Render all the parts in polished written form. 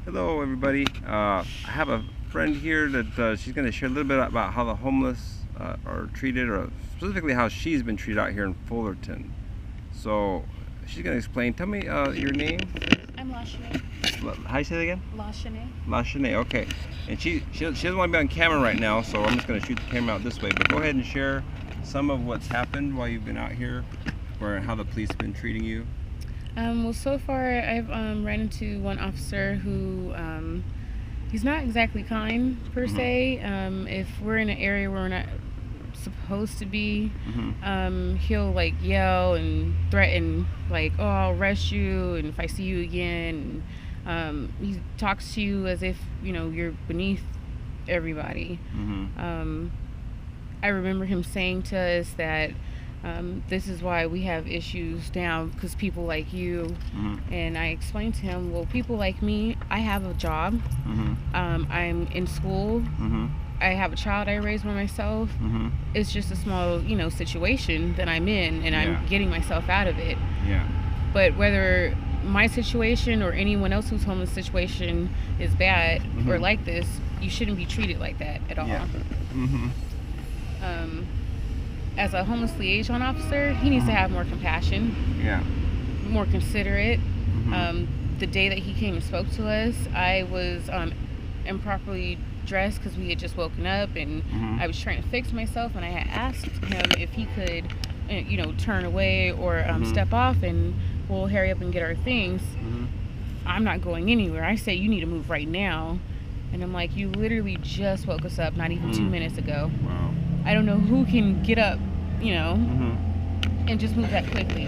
Hello, everybody. I have a friend here that she's going to share a little bit about how the homeless are treated, or specifically how she's been treated out here in Fullerton. So she's going to explain. Tell me your name. I'm Lashane. How do you say that again? Lashane. Lashane. Okay. And she doesn't want to be on camera right now, so I'm just going to shoot the camera out this way. But go ahead and share some of what's happened while you've been out here, or how the police have been treating you. Well, so far I've ran into one officer who he's not exactly kind per se. If we're in an area where we're not supposed to be, he'll like yell and threaten, like, "Oh, I'll arrest you," and if I see you again, he talks to you as if you're beneath everybody. I remember him saying to us that this is why we have issues now, because people like you. And I explained to him, well, people like me, I have a job, I'm in school, I have a child I raise by myself. It's just a small situation that I'm in, and I'm getting myself out of it. But whether my situation or anyone else who's homeless situation is bad or like this, you shouldn't be treated like that at all. As a homeless liaison officer, he needs to have more compassion, more considerate. The day that he came and spoke to us, I was improperly dressed because we had just woken up, and I was trying to fix myself, and I had asked him if he could turn away or step off, and we'll hurry up and get our things. I'm not going anywhere. I say, you need to move right now. And I'm like, you literally just woke us up not even 2 minutes ago. Wow. I don't know who can get up, and just move that quickly.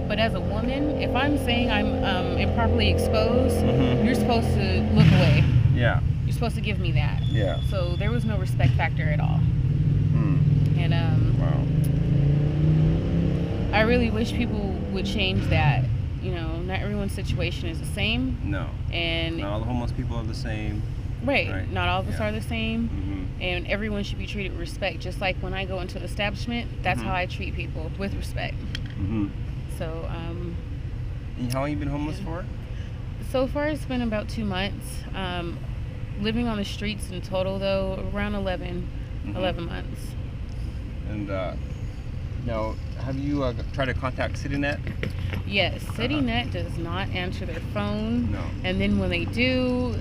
But as a woman, if I'm saying I'm improperly exposed, you're supposed to look away. You're supposed to give me that. So there was no respect factor at all. And I really wish people would change that. Not everyone's situation is the same. No. And not all the homeless people are the same. Right. Not all of us are the same. And everyone should be treated with respect. Just like when I go into an establishment, that's how I treat people, with respect. So, and how long have you been homeless for? So far, it's been about 2 months. Living on the streets in total, though, around 11 months. And now, have you tried to contact CityNet? Yes, CityNet does not answer their phone. No. And then when they do,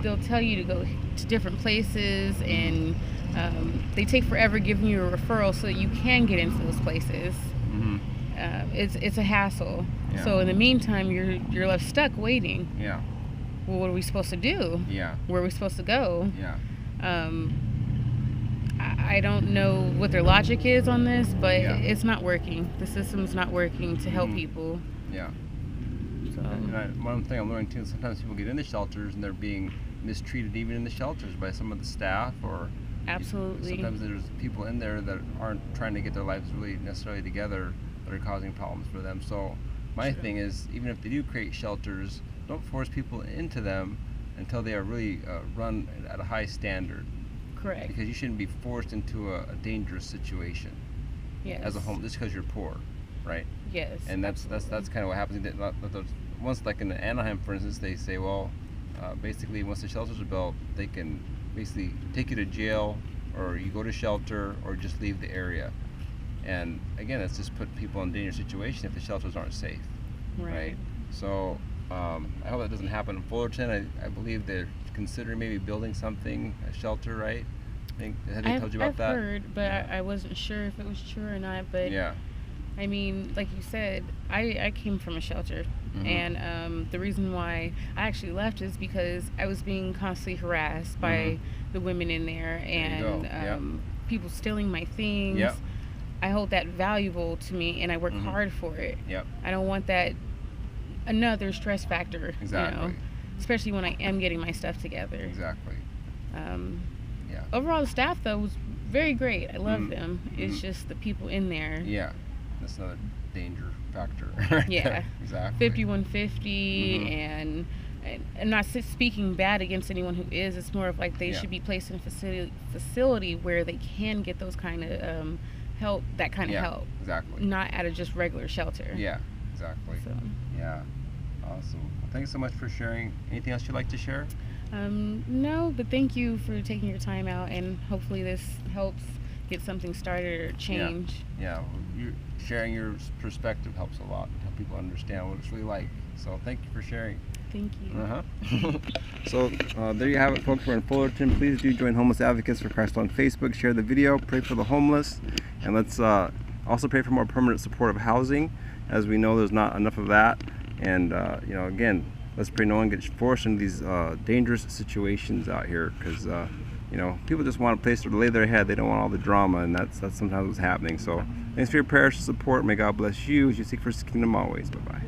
they'll tell you to go to different places, and they take forever giving you a referral so that you can get into those places. It's a hassle. So in the meantime, you're left stuck waiting. Well, what are we supposed to do? Where are we supposed to go? I don't know what their logic is on this, but it's not working. The system's not working to help people. So. And one thing I'm learning too, sometimes people get in the shelters and they're being mistreated even in the shelters by some of the staff, or absolutely. Sometimes there's people in there that aren't trying to get their lives really necessarily together, that are causing problems for them. So my thing is, even if they do create shelters, don't force people into them until they are really run at a high standard. Correct. Because you shouldn't be forced into a dangerous situation. As a home, just because you're poor, right? And that's kind of what happens. Once, like in Anaheim, for instance, they say, well, basically, once the shelters are built, they can basically take you to jail, or you go to shelter, or just leave the area. And again, it's just put people in a dangerous situation if the shelters aren't safe, right? So I hope that doesn't happen in Fullerton. I believe they're considering maybe building something, a shelter, right? Have they told you about that? I've heard, but I wasn't sure if it was true or not. But I mean, like you said, I came from a shelter, and the reason why I actually left is because I was being constantly harassed by the women in there, and people stealing my things. I hold that valuable to me, and I work hard for it. I don't want that another stress factor. Especially when I am getting my stuff together. Overall, the staff, though, was very great. I love them. It's just the people in there. That's another danger factor. 5150, and I'm not speaking bad against anyone who is. It's more of like they should be placed in a facility where they can get those kind of help, that kind of help. Not at a just regular shelter. So. Awesome. Well, thanks so much for sharing. Anything else you'd like to share? No, but thank you for taking your time out, and hopefully this helps get something started or change. Yeah. You're sharing your perspective helps a lot. Help people understand what it's really like. So thank you for sharing. Thank you. So there you have it, folks. We're in Fullerton. Please do join Homeless Advocates for Christ on Facebook. Share the video. Pray for the homeless, and let's also pray for more permanent supportive housing, as we know there's not enough of that. And again, let's pray no one gets forced into these dangerous situations out here, because people just want a place to lay their head. They don't want all the drama, and that's sometimes what's happening. So thanks for your prayers and support. May God bless you as you seek for His kingdom always. Bye-bye.